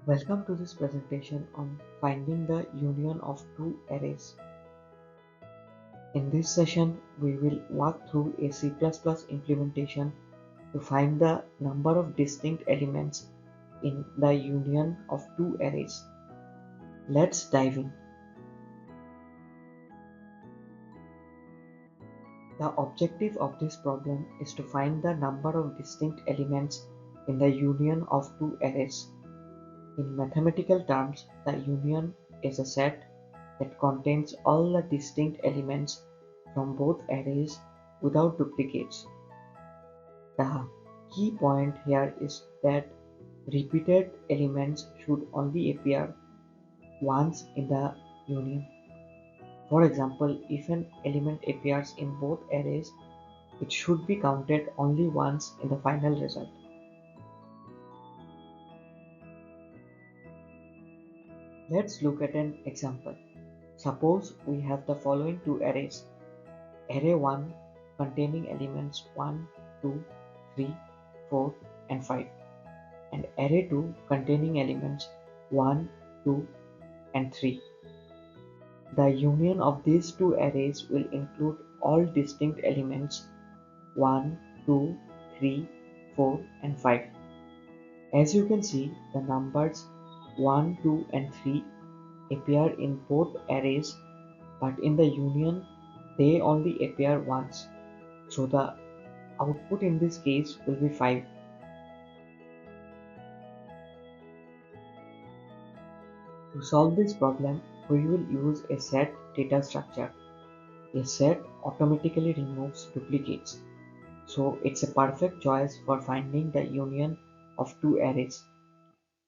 Welcome to this presentation on finding the union of two arrays. In this session, we will walk through a C++ implementation to find the number of distinct elements in the union of two arrays. Let's dive in. The objective of this problem is to find the number of distinct elements in the union of two arrays. In mathematical terms, the union is a set that contains all the distinct elements from both arrays without duplicates. The key point here is that repeated elements should only appear once in the union. For example, if an element appears in both arrays, it should be counted only once in the final result. Let's look at an example. Suppose we have the following two arrays. Array 1 containing elements 1, 2, 3, 4 and 5, and array 2 containing elements 1, 2 and 3. The union of these two arrays will include all distinct elements 1, 2, 3, 4 and 5. As you can see, the numbers 1, 2 and 3 appear in both arrays, but in the union they only appear once. So the output in this case will be 5. To solve this problem, we will use a set data structure. A set automatically removes duplicates, so it's a perfect choice for finding the union of two arrays.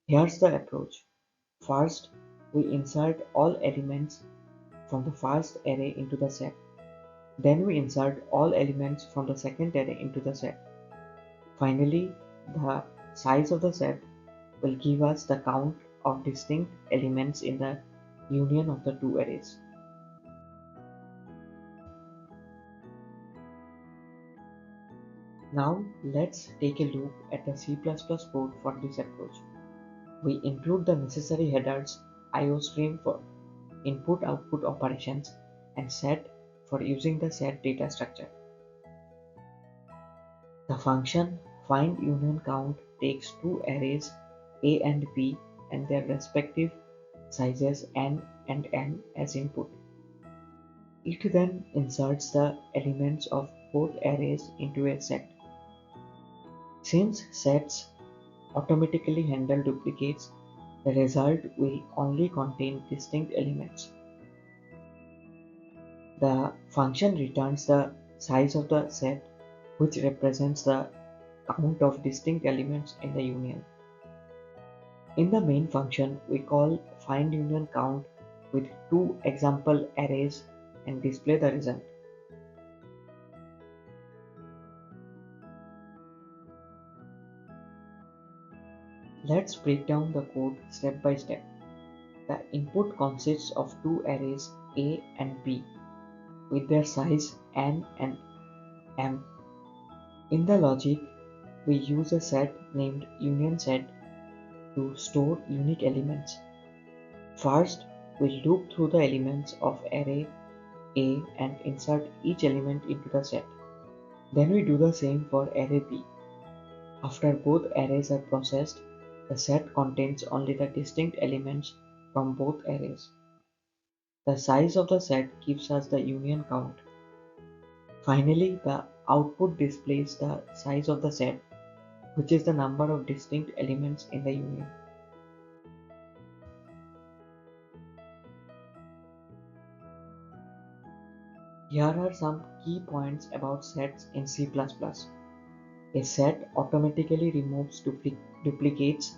Here's the approach. First, we insert all elements from the first array into the set. Then we insert all elements from the second array into the set. Finally, the size of the set will give us the count of distinct elements in the union of the two arrays. Now let's take a look at the C++ code for this approach. We include the necessary headers, IOStream for input-output operations, and set for using the set data structure. The function findUnionCount takes two arrays A and B and their respective sizes n and m as input. It then inserts the elements of both arrays into a set. Since sets automatically handle duplicates, the result will only contain distinct elements. The function returns the size of the set, which represents the count of distinct elements in the union. In the main function, we call findUnionCount with two example arrays and display the result. Let's break down the code step by step. The input consists of two arrays A and B with their size n and m. In the logic, we use a set named UnionSet to store unique elements. First, we loop through the elements of array A and insert each element into the set. Then we do the same for array B. After both arrays are processed, the set contains only the distinct elements from both arrays. The size of the set gives us the union count. Finally, the output displays the size of the set, which is the number of distinct elements in the union. Here are some key points about sets in C++. A set automatically removes duplicates,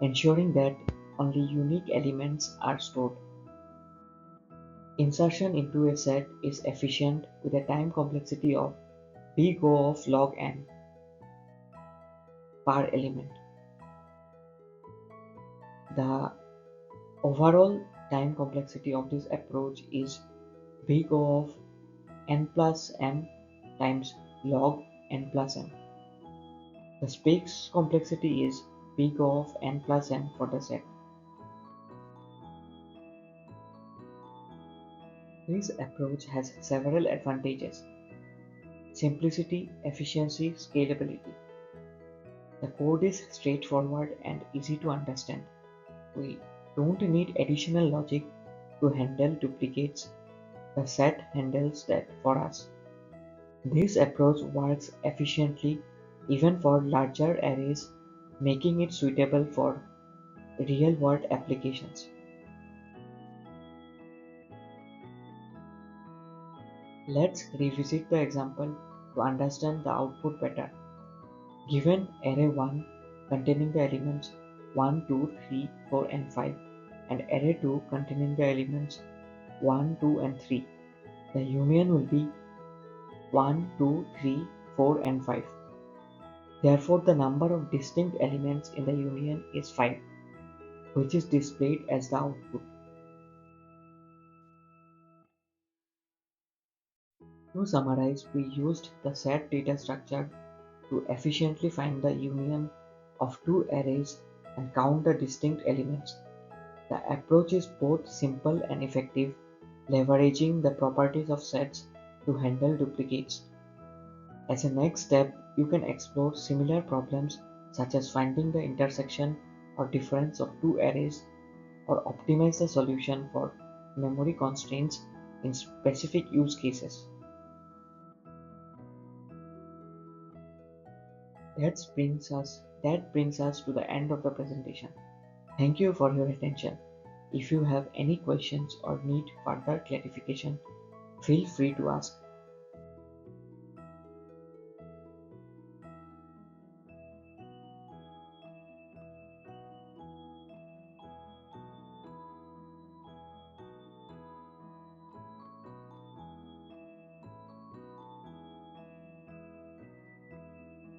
ensuring that only unique elements are stored. Insertion into a set is efficient with a time complexity of big O of log n per element. The overall time complexity of this approach is big O of n plus m times log n plus m. The space complexity is big O of n plus m for the set. This approach has several advantages: simplicity, efficiency, scalability. The code is straightforward and easy to understand. We don't need additional logic to handle duplicates. The set handles that for us. This approach works efficiently even for larger arrays, making it suitable for real-world applications. Let's revisit the example to understand the output better. Given array 1 containing the elements 1, 2, 3, 4 and 5 and array 2 containing the elements 1, 2 and 3, the union will be 1, 2, 3, 4 and 5. Therefore, the number of distinct elements in the union is 5, which is displayed as the output. To summarize, we used the set data structure to efficiently find the union of two arrays and count the distinct elements. The approach is both simple and effective, leveraging the properties of sets to handle duplicates. As a next step, you can explore similar problems such as finding the intersection or difference of two arrays or optimize the solution for memory constraints in specific use cases. That brings us to the end of the presentation. Thank you for your attention. If you have any questions or need further clarification, feel free to ask.